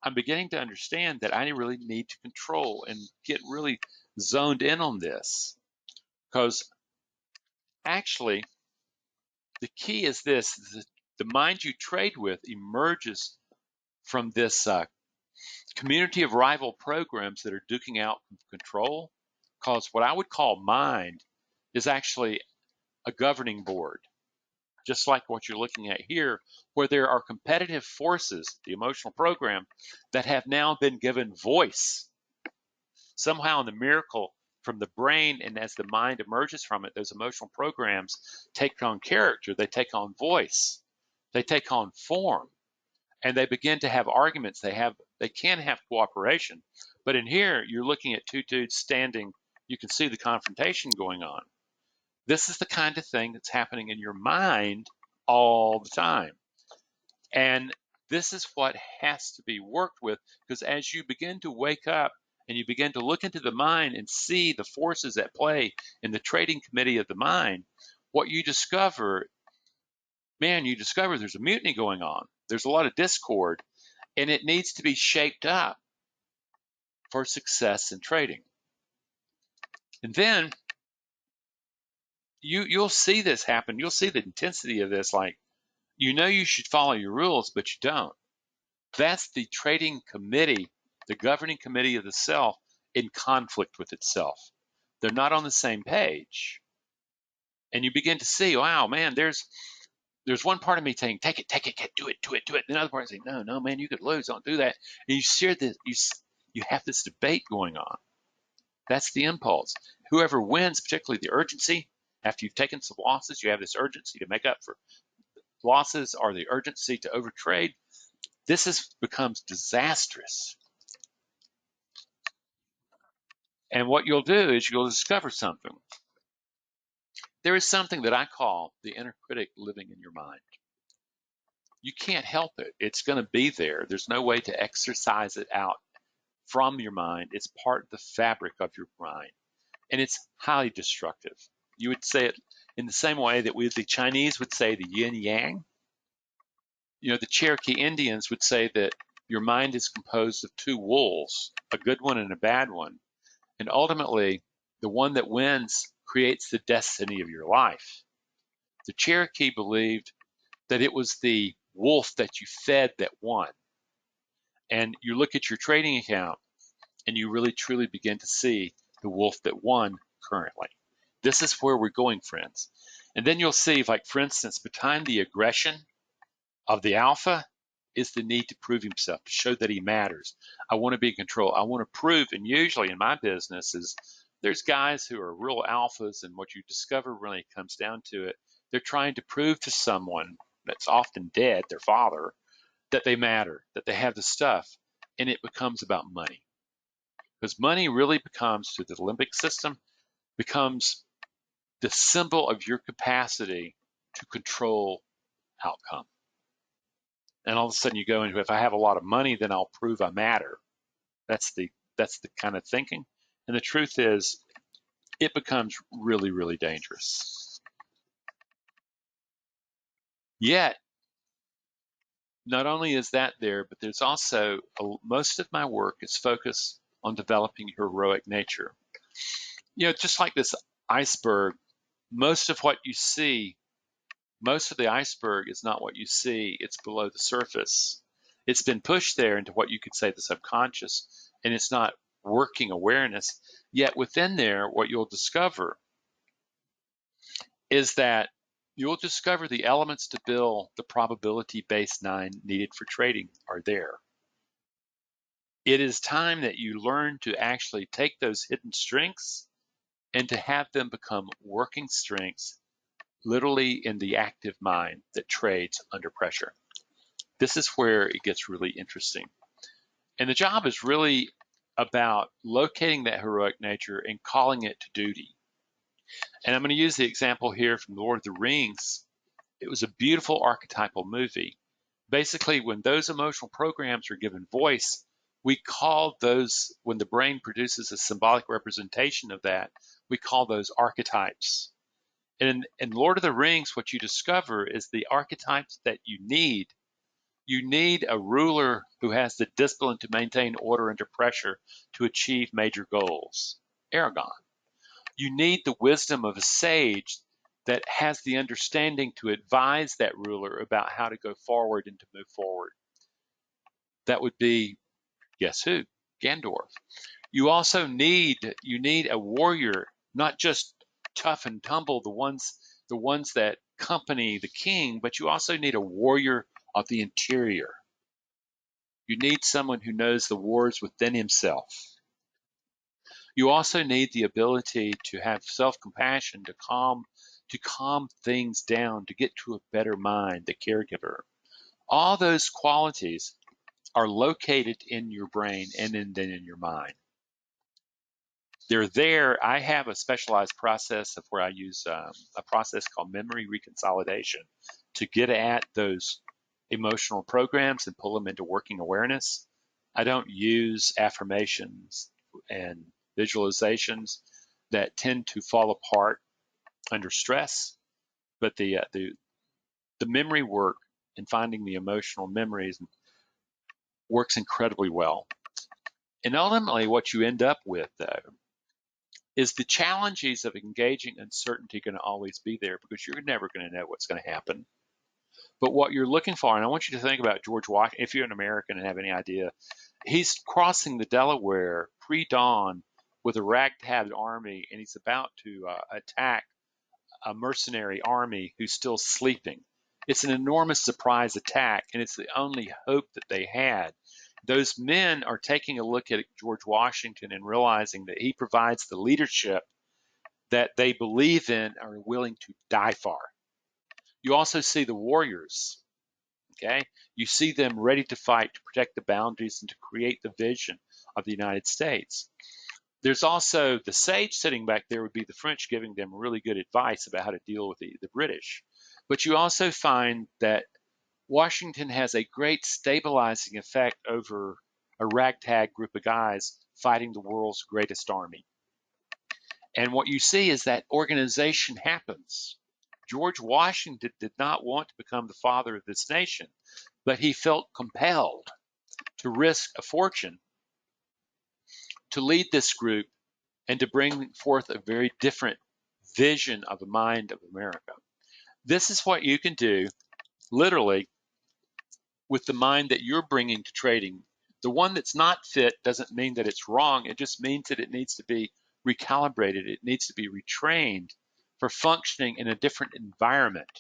I'm beginning to understand that I really need to control and get really zoned in on this. Because actually, the key is this: the mind you trade with emerges from this community of rival programs that are duking out control. Because what I would call mind is actually a governing board, just like what you're looking at here, where there are competitive forces, the emotional program, that have now been given voice. Somehow, in the miracle from the brain, and as the mind emerges from it, those emotional programs take on character, they take on voice, they take on form, and they begin to have arguments. They can have cooperation. But in here, you're looking at two dudes standing. You can see the confrontation going on. This is the kind of thing that's happening in your mind all the time. And this is what has to be worked with, because as you begin to wake up and you begin to look into the mind and see the forces at play in the trading committee of the mind, what you discover, man, you discover there's a mutiny going on. There's a lot of discord, and it needs to be shaped up for success in trading. And then you'll see this happen. You'll see the intensity of this. Like, you should follow your rules, but you don't. That's the trading committee, the governing committee of the self, in conflict with itself. They're not on the same page. And you begin to see, wow, man, there's one part of me saying, take it, do it. And another part is saying, no, man, you could lose, don't do that. And you share this, you have this debate going on. That's the impulse. Whoever wins, particularly the urgency, after you've taken some losses, you have this urgency to make up for losses or the urgency to overtrade. Becomes disastrous. And what you'll do is you'll discover something. There is something that I call the inner critic living in your mind. You can't help it. It's going to be there. There's no way to exercise it out from your mind. It's part of the fabric of your mind. And it's highly destructive. You would say it in the same way that the Chinese would say the yin yang. The Cherokee Indians would say that your mind is composed of two wolves, a good one and a bad one. And ultimately, the one that wins creates the destiny of your life. The Cherokee believed that it was the wolf that you fed that won. And you look at your trading account and you really truly begin to see the wolf that won currently. This is where we're going, friends. And then you'll see, like, for instance, behind the aggression of the alpha is the need to prove himself, to show that he matters. I want to be in control. I want to prove, and usually in my business there's guys who are real alphas, and what you discover really comes down to it. They're trying to prove to someone that's often dead, their father, that they matter, that they have the stuff, and it becomes about money. Because money really becomes, to the limbic system, becomes the symbol of your capacity to control outcome. And all of a sudden you go into, if I have a lot of money, then I'll prove I matter. That's the kind of thinking. And the truth is, it becomes really, really dangerous. Yet, not only is that there, but there's also most of my work is focused on developing heroic nature. Just like this iceberg, most of what you see, most of the iceberg is not what you see, it's below the surface. It's been pushed there into what you could say the subconscious, and it's not working awareness. Yet within there, what you'll discover is that you'll discover the elements to build the probability-based 9 needed for trading are there. It is time that you learn to actually take those hidden strengths and to have them become working strengths literally in the active mind that trades under pressure. This is where it gets really interesting. And the job is really about locating that heroic nature and calling it to duty. And I'm going to use the example here from Lord of the Rings. It was a beautiful archetypal movie. Basically, when those emotional programs are given voice, we call those, when the brain produces a symbolic representation of that, we call those archetypes. And in Lord of the Rings, what you discover is the archetypes that you need. You need a ruler who has the discipline to maintain order under pressure to achieve major goals. Aragorn. You need the wisdom of a sage that has the understanding to advise that ruler about how to go forward and to move forward. That would be, guess who? Gandalf. You also need a warrior, not just tough and tumble, the ones that accompany the king, but you also need a warrior of the interior. You need someone who knows the wars within himself. You also need the ability to have self-compassion, to calm things down, to get to a better mind, the caregiver. All those qualities are located in your brain and then in your mind. They're there. I have a specialized process of where I use a process called memory reconsolidation to get at those emotional programs and pull them into working awareness. I don't use affirmations and visualizations that tend to fall apart under stress, but the memory work and finding the emotional memories works incredibly well. And ultimately, what you end up with, though, is the challenges of engaging uncertainty going to always be there because you're never going to know what's going to happen. But what you're looking for, and I want you to think about George Washington, if you're an American and have any idea, he's crossing the Delaware pre-dawn with a ragtag army, and he's about to attack a mercenary army who's still sleeping. It's an enormous surprise attack, and it's the only hope that they had. Those men are taking a look at George Washington and realizing that he provides the leadership that they believe in and are willing to die for. You also see the warriors, okay? You see them ready to fight to protect the boundaries and to create the vision of the United States. There's also the sage sitting back there would be the French giving them really good advice about how to deal with the British. But you also find that Washington has a great stabilizing effect over a ragtag group of guys fighting the world's greatest army. And what you see is that organization happens. George Washington did not want to become the father of this nation, but he felt compelled to risk a fortune to lead this group and to bring forth a very different vision of the mind of America. This is what you can do literally with the mind that you're bringing to trading. The one that's not fit doesn't mean that it's wrong. It just means that it needs to be recalibrated. It needs to be retrained for functioning in a different environment.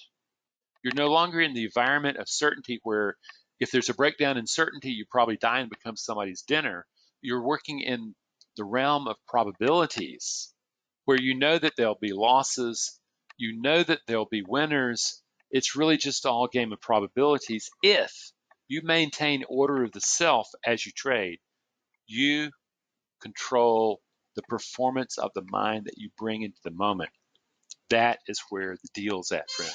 You're no longer in the environment of certainty where if there's a breakdown in certainty, you probably die and become somebody's dinner. You're working in the realm of probabilities where you know that there'll be losses, you know that there'll be winners. It's really just all a game of probabilities if you maintain order of the self as you trade. You control the performance of the mind that you bring into the moment. That is where the deal's at, friend.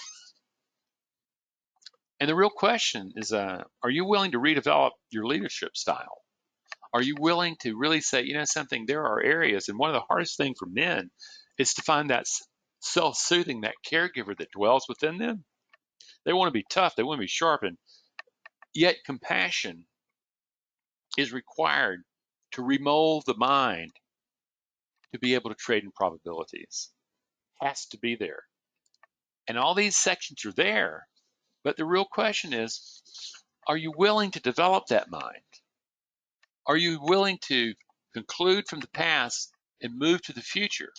And the real question is, are you willing to redevelop your leadership style? Are you willing to really say, you know something, there are areas, and one of the hardest things for men is to find that self-soothing, that caregiver that dwells within them. They want to be tough, they want to be sharpened, yet compassion is required to remold the mind to be able to trade in probabilities. Has to be there. And all these sections are there, but the real question is, are you willing to develop that mind? Are you willing to conclude from the past and move to the future?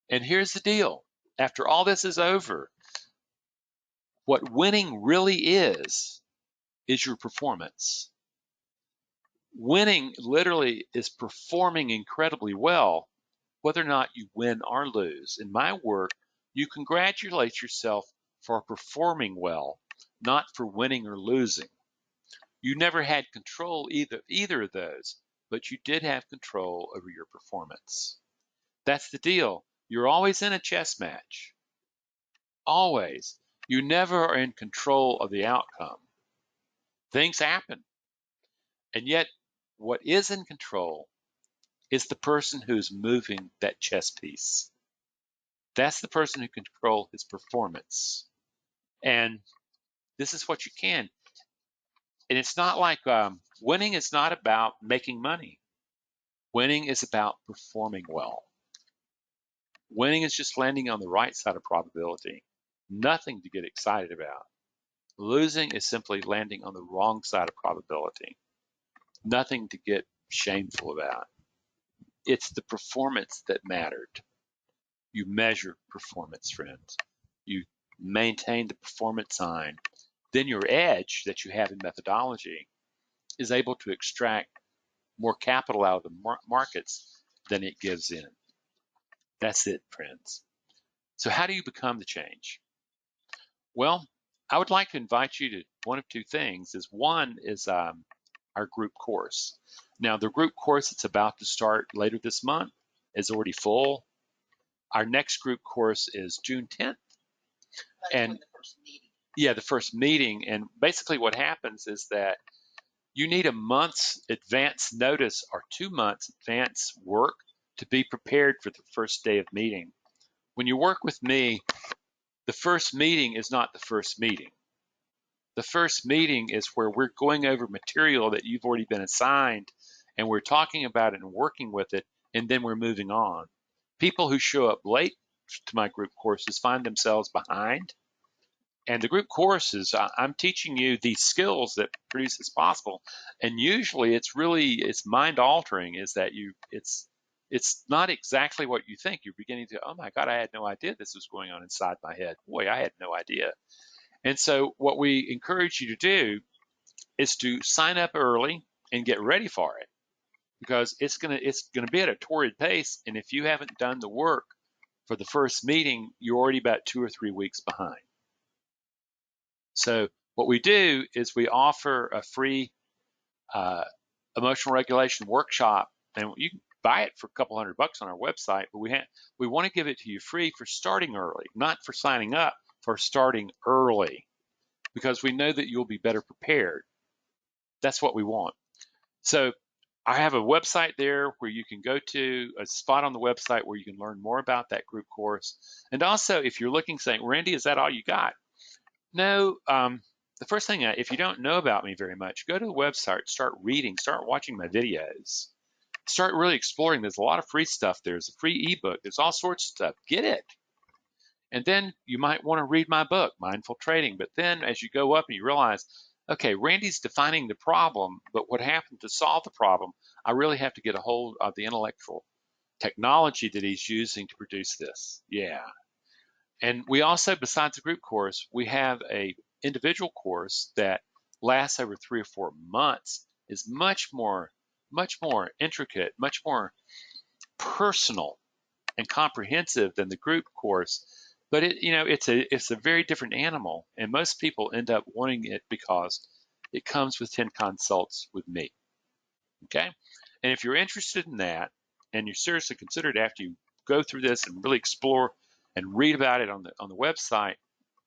And here's the deal. After all this is over, what winning really is your performance. Winning literally is performing incredibly well, whether or not you win or lose. In my work, You congratulate yourself for performing well, not for winning or losing. You never had control either of those, but you did have control over your performance. That's the deal. You're always in a chess match. Always. You never are in control of the outcome. Things happen. And yet, what is in control is the person who's moving that chess piece. That's the person who can control his performance. And this is what you can. And it's not like winning is not about making money. Winning is about performing well. Winning is just landing on the right side of probability. Nothing to get excited about. Losing is simply landing on the wrong side of probability. Nothing to get shameful about. It's the performance that mattered. You measure performance, friends. You maintain the performance sign. Then your edge that you have in methodology is able to extract more capital out of the markets than it gives in. That's it, friends. So how do you become the change? Well, I would like to invite you to one of two things. One is our group course. Now, the group course that's about to start later this month is already full. Our next group course is June 10th. And the first meeting. Yeah, the first meeting. And basically what happens is that you need a month's advance notice or 2 months advance work to be prepared for the first day of meeting. When you work with me, the first meeting is not the first meeting. The first meeting is where we're going over material that you've already been assigned, and we're talking about it and working with it, and then we're moving on. People who show up late to my group courses find themselves behind. And the group courses, I'm teaching you these skills that produce as possible. And usually it's mind altering, is that it's not exactly what you think. You're beginning to, oh my God, I had no idea this was going on inside my head. Boy, I had no idea. And so what we encourage you to do is to sign up early and get ready for it, because it's gonna be at a torrid pace. And if you haven't done the work for the first meeting, you're already about 2 or 3 weeks behind. So what we do is we offer a free emotional regulation workshop, and you can buy it for a couple $100 on our website, but we want to give it to you free for starting early, not for signing up, for starting early, because we know that you'll be better prepared. That's what we want. So I have a website there where you can go to, a spot on the website where you can learn more about that group course. And also, if you're looking, saying, Randy, is that all you got? No, the first thing, if you don't know about me very much, go to the website, start reading, start watching my videos, start really exploring. There's a lot of free stuff. There's a free ebook. There's all sorts of stuff. Get it. And then you might want to read my book, Mindful Trading. But then as you go up and you realize, okay, Randy's defining the problem, but what happened to solve the problem? I really have to get a hold of the intellectual technology that he's using to produce this. Yeah. And we also, besides the group course, we have a individual course that lasts over 3 or 4 months, is much more intricate, much more personal and comprehensive than the group course. But it's a very different animal, and most people end up wanting it because it comes with 10 consults with me. Okay? And if you're interested in that, and you seriously consider it after you go through this and really explore and read about it on the website,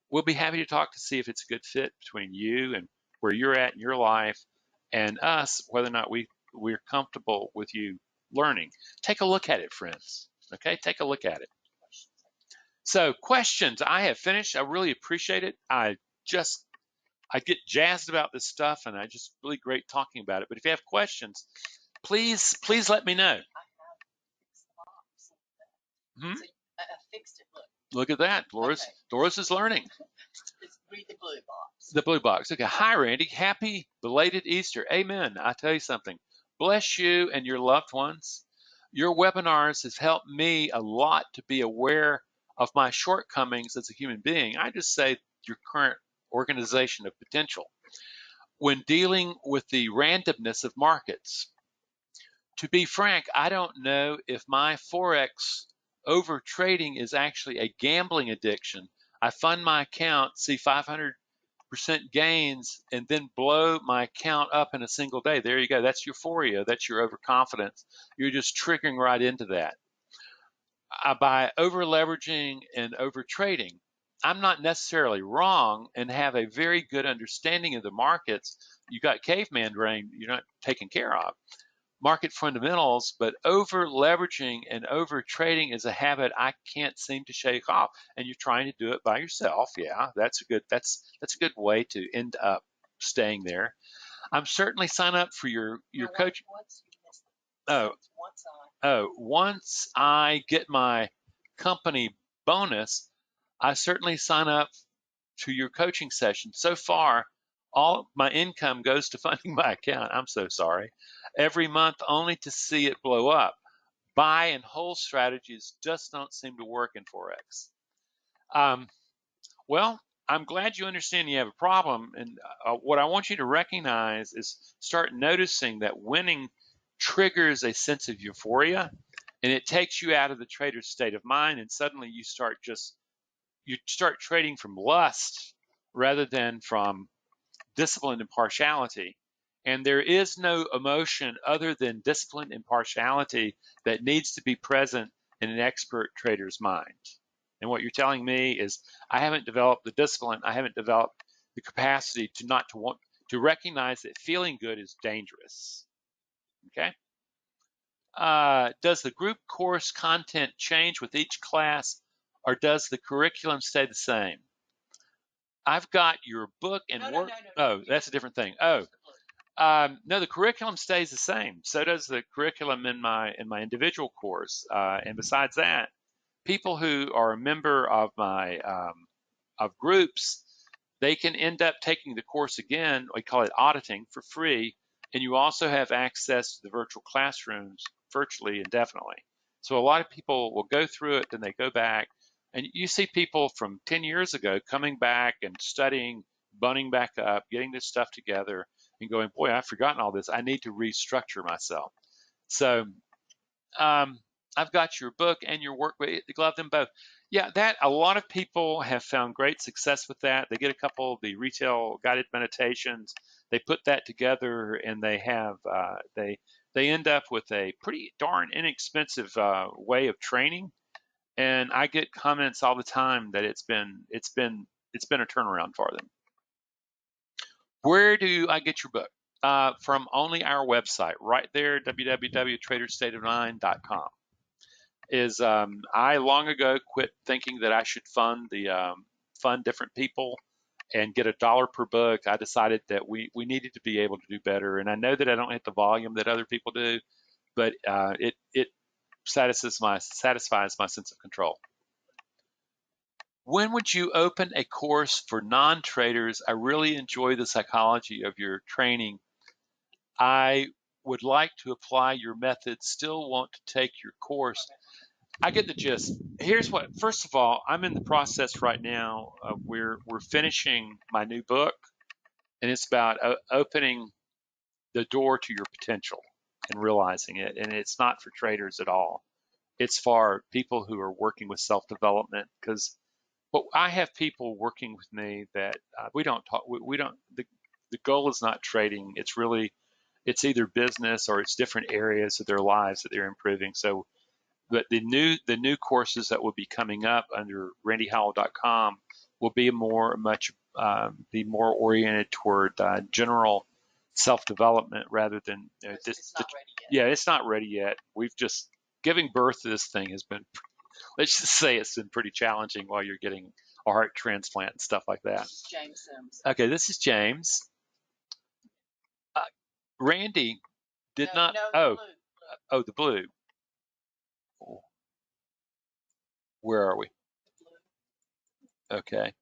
we'll be happy to talk to see if it's a good fit between you and where you're at in your life and us, whether or not we're comfortable with you learning. Take a look at it, friends. Okay, take a look at it. So questions, I have finished. I really appreciate it. I get jazzed about this stuff, and I just really great talking about it. But if you have questions, please let me know. Hmm? I fixed it. Look at that. Doris. Okay. Doris is learning. Just read the blue box. The blue box. Okay. Hi, Randy. Happy belated Easter. Amen. I tell you something. Bless you and your loved ones. Your webinars has helped me a lot to be aware of my shortcomings as a human being. I just say your current organization of potential. When dealing with the randomness of markets, to be frank, I don't know if my Forex over trading is actually a gambling addiction. I fund my account, see 500% gains, and then blow my account up in a single day. There you go. That's euphoria. That's your overconfidence. You're just triggering right into that. By over leveraging and over trading, I'm not necessarily wrong and have a very good understanding of the markets. You got caveman brain you're not taking care of. Market fundamentals, but over leveraging and over trading is a habit I can't seem to shake off. And you're trying to do it by yourself. Yeah, that's a good way to end up staying there. I'm certainly sign up for your coach. Oh, once I get my company bonus, I certainly sign up to your coaching session. So far, all my income goes to funding my account. I'm so sorry. Every month, only to see it blow up. Buy and hold strategies just don't seem to work in Forex. Well, I'm glad you understand you have a problem. And what I want you to recognize is start noticing that winning triggers a sense of euphoria and it takes you out of the trader's state of mind. And suddenly you start trading from lust rather than from discipline and partiality. And there is no emotion other than discipline and partiality that needs to be present in an expert trader's mind. And what you're telling me is I haven't developed the discipline, I haven't developed the capacity to not to want to recognize that feeling good is dangerous. Okay? Does the group course content change with each class, or does the curriculum stay the same? I've got your book and work. Oh, that's a different thing. Oh, no, the curriculum stays the same. So does the curriculum in my individual course. And besides that, people who are a member of my of groups, they can end up taking the course again. We call it auditing for free, and you also have access to the virtual classrooms virtually indefinitely. So a lot of people will go through it, then they go back, and you see people from 10 years ago coming back and studying, bunning back up, getting this stuff together, and going, boy, I've forgotten all this. I need to restructure myself. So I've got your book and your work, but love them both. Yeah, that a lot of people have found great success with that. They get a couple of the retail guided meditations, they put that together, and they have they end up with a pretty darn inexpensive way of training. And I get comments all the time that it's been a turnaround for them. Where do I get your book? From only our website, right there, www.traderstateofmind.com. I long ago quit thinking that I should fund different people and get $1 per book. I decided that we needed to be able to do better, and I know that I don't hit the volume that other people do, but it satisfies my sense of control. When would you open a course for non-traders? I really enjoy the psychology of your training. I would like to apply your method, still want to take your course. I get the gist. Here's what, first of all, I'm in the process right now. We're finishing my new book, and it's about opening the door to your potential and realizing it. And it's not for traders at all. It's for people who are working with self-development, because I have people working with me that we don't talk. We don't. The goal is not trading. It's either business or it's different areas of their lives that they're improving. So, but the new courses that will be coming up under randehowell.com will be more oriented toward general self-development rather than yeah, it's not ready yet. We've just giving birth to this thing has been, let's just say it's been pretty challenging while you're getting a heart transplant and stuff like that. This is James Sims. Okay, this is James. Randy did not. No, the blue. Where are we? Okay.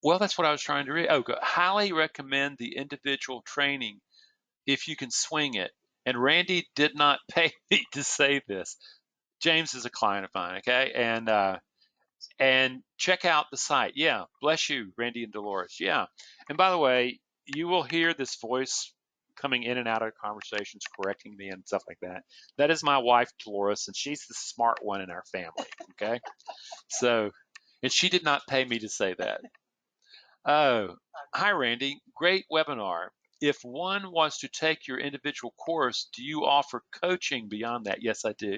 Well, that's what I was trying to read. Oh, good. Highly recommend the individual training if you can swing it. And Randy did not pay me to say this. James is a client of mine, okay? And check out the site. Yeah, bless you, Randy and Dolores. Yeah. And by the way, you will hear this voice coming in and out of conversations, correcting me and stuff like that. That is my wife, Dolores, and she's the smart one in our family. Okay, so, and she did not pay me to say that. Oh, hi, Randy. Great webinar. If one wants to take your individual course, do you offer coaching beyond that? Yes, I do.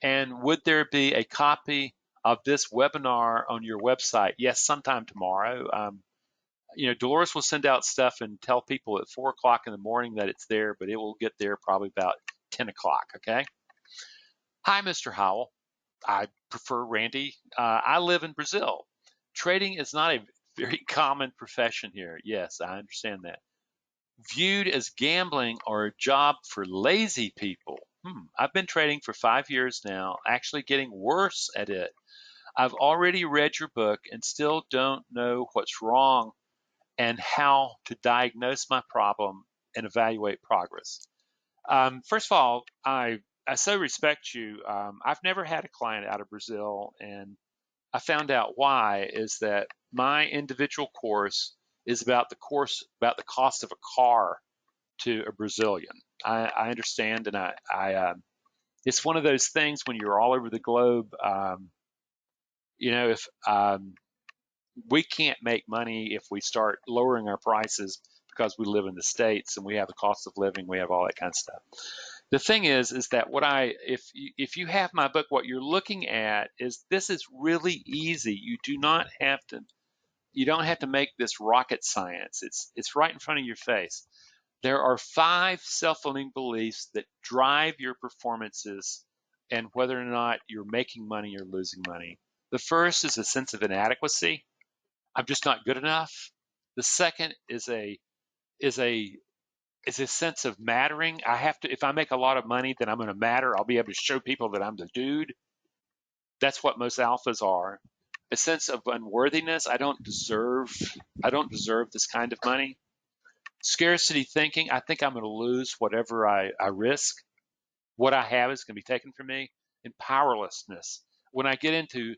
And would there be a copy of this webinar on your website? Yes, sometime tomorrow. Dolores will send out stuff and tell people at 4 o'clock in the morning that it's there, but it will get there probably about 10 o'clock. Okay. Hi, Mr. Howell. I prefer Randy. I live in Brazil. Trading is not a very common profession here. Yes, I understand that. Viewed as gambling or a job for lazy people. I've been trading for 5 years now, actually getting worse at it. I've already read your book and still don't know what's wrong and how to diagnose my problem and evaluate progress. First of all, I so respect you. I've never had a client out of Brazil, and I found out why is that my individual course is about the cost of a car to a Brazilian. I understand, and it's one of those things when you're all over the globe. If we can't make money if we start lowering our prices because we live in the States and we have the cost of living, we have all that kind of stuff. The thing is that if you have my book, what you're looking at is this is really easy. You don't have to make this rocket science. It's right in front of your face. There are 5 self-limiting beliefs that drive your performances and whether or not you're making money or losing money. The first is a sense of inadequacy. I'm just not good enough. The second is a sense of mattering. I have to, if I make a lot of money, then I'm going to matter. I'll be able to show people that I'm the dude. That's what most alphas are. A sense of unworthiness. I don't deserve this kind of money. Scarcity thinking. I think I'm going to lose whatever I risk. What I have is going to be taken from me. And powerlessness. When I get into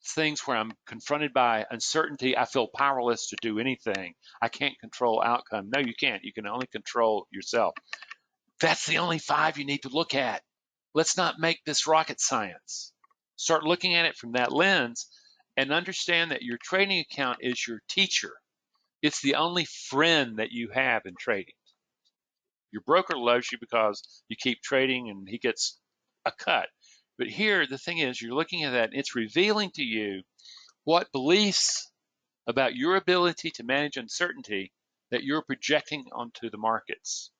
things where I'm confronted by uncertainty, I feel powerless to do anything. I can't control outcome. No, you can't. You can only control yourself. That's the only 5 you need to look at. Let's not make this rocket science. Start looking at it from that lens and understand that your trading account is your teacher. It's the only friend that you have in trading. Your broker loves you because you keep trading and he gets a cut. But here, the thing is, you're looking at that, and it's revealing to you what beliefs about your ability to manage uncertainty that you're projecting onto the markets.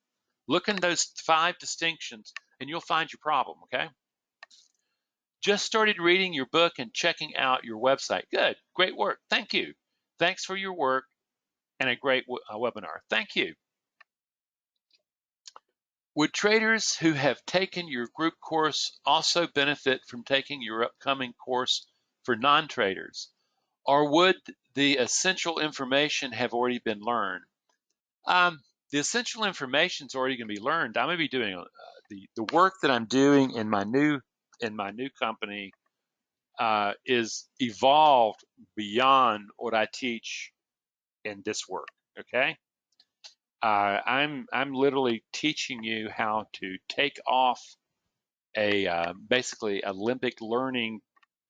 Look in those 5 distinctions, and you'll find your problem, okay? Just started reading your book and checking out your website. Good, great work. Thank you. Thanks for your work and a great webinar. Thank you. Would traders who have taken your group course also benefit from taking your upcoming course for non-traders? Or would the essential information have already been learned? The essential information is already going to be learned. I'm going to be doing the work that I'm doing in my new company is evolved beyond what I teach in this work. Okay, I'm literally teaching you how to take off a basically a limbic learning,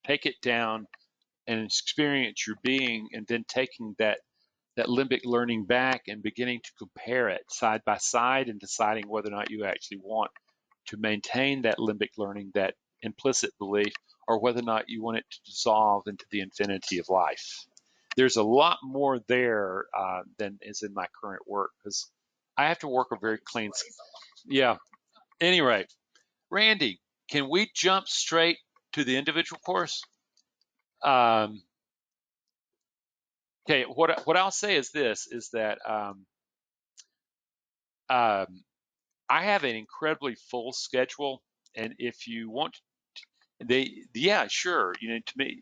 take it down and experience your being, and then taking that limbic learning back and beginning to compare it side by side and deciding whether or not you actually want to maintain that limbic learning, that implicit belief, or whether or not you want it to dissolve into the infinity of life. There's a lot more there than is in my current work because I have to work a very clean. Yeah. Anyway, Randy, can we jump straight to the individual course? Okay, what I'll say is this: is that I have an incredibly full schedule, and if you want, yeah, sure. To me,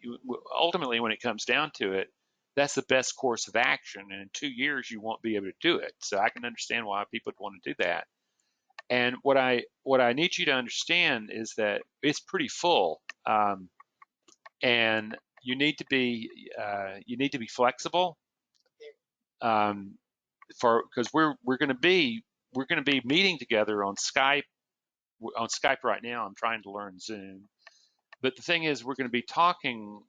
ultimately, when it comes down to it, that's the best course of action. And in 2 years, you won't be able to do it. So I can understand why people would want to do that. And what I need you to understand is that it's pretty full, and you need to be flexible, because we're going to be we're going to be meeting together on Skype. On Skype right now. I'm trying to learn Zoom. But the thing is, we're going to be talking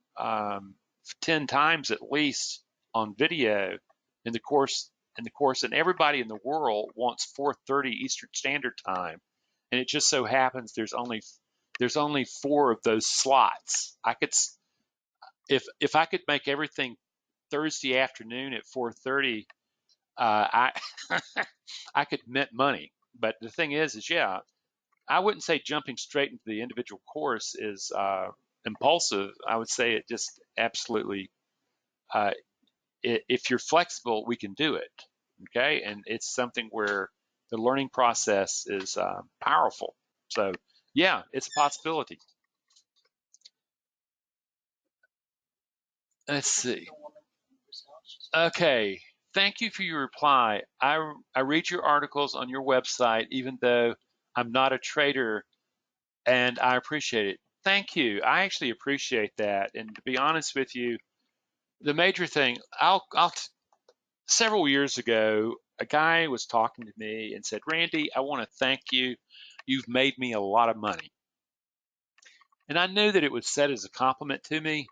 10 times at least on video in the course. And everybody in the world wants 4:30 Eastern Standard Time, and it just so happens there's only 4 of those slots. I could, if I could make everything Thursday afternoon at 4:30, I I could mint money. But the thing is yeah, I wouldn't say jumping straight into the individual course is impulsive. I would say it just absolutely, uh, if you're flexible, we can do it. Okay. And it's something where the learning process is powerful. So, yeah, it's a possibility. Let's see. Okay. Thank you for your reply. I read your articles on your website, even though I'm not a trader, and I appreciate it. Thank you. I actually appreciate that. And to be honest with you, the major thing, several years ago, a guy was talking to me and said, Randy, I want to thank you. You've made me a lot of money. And I knew that it was said as a compliment to me,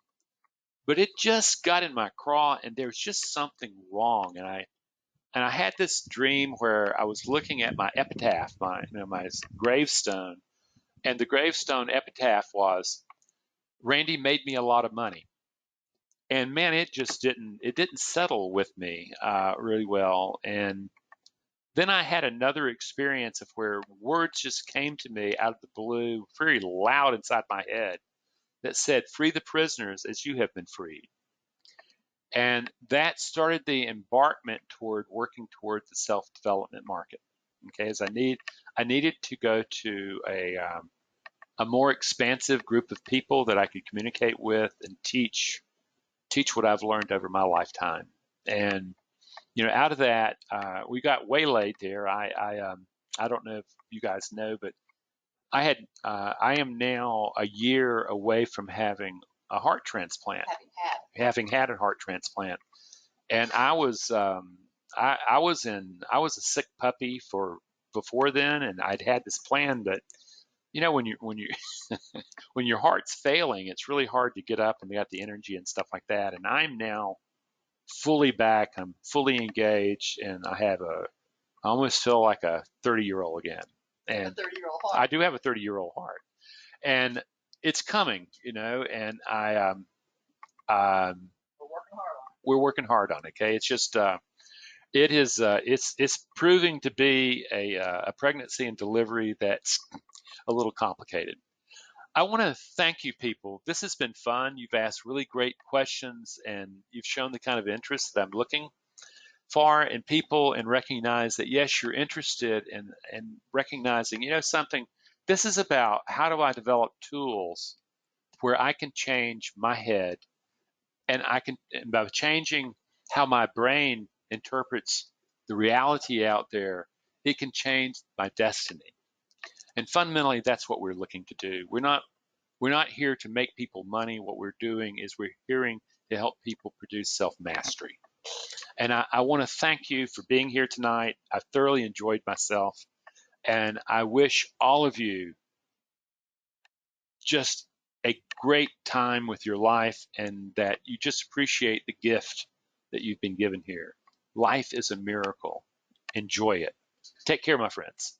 but it just got in my craw and there was just something wrong. And I had this dream where I was looking at my epitaph, my gravestone, and the gravestone epitaph was, Randy made me a lot of money. And man, it didn't settle with me really well. And then I had another experience of where words just came to me out of the blue, very loud inside my head, that said, "Free the prisoners as you have been freed." And that started the embarkment toward working toward the self-development market. Okay, as I needed to go to a more expansive group of people that I could communicate with and teach what I've learned over my lifetime. And out of that, we got waylaid there. I don't know if you guys know, but I am now a year away from having a heart transplant, having had a heart transplant, and I was a sick puppy for before then, and I'd had this plan, but when you when your heart's failing, it's really hard to get up and get the energy and stuff like that. And I'm now fully back. I'm fully engaged, and I almost feel like a 30-year-old again. And A 30-year-old heart. I do have a 30-year-old heart, and it's coming, and we're working hard on it. Okay, it's just it's proving to be a pregnancy and delivery that's a little complicated. I want to thank you, people. This has been fun. You've asked really great questions, and you've shown the kind of interest that I'm looking for in people, and recognize that, yes, you're interested in recognizing, something. This is about how do I develop tools where I can change my head, and by changing how my brain interprets the reality out there, it can change my destiny. And fundamentally, that's what we're looking to do. We're not here to make people money. What we're doing is we're here to help people produce self-mastery. And I want to thank you for being here tonight. I thoroughly enjoyed myself. And I wish all of you just a great time with your life, and that you just appreciate the gift that you've been given here. Life is a miracle. Enjoy it. Take care, my friends.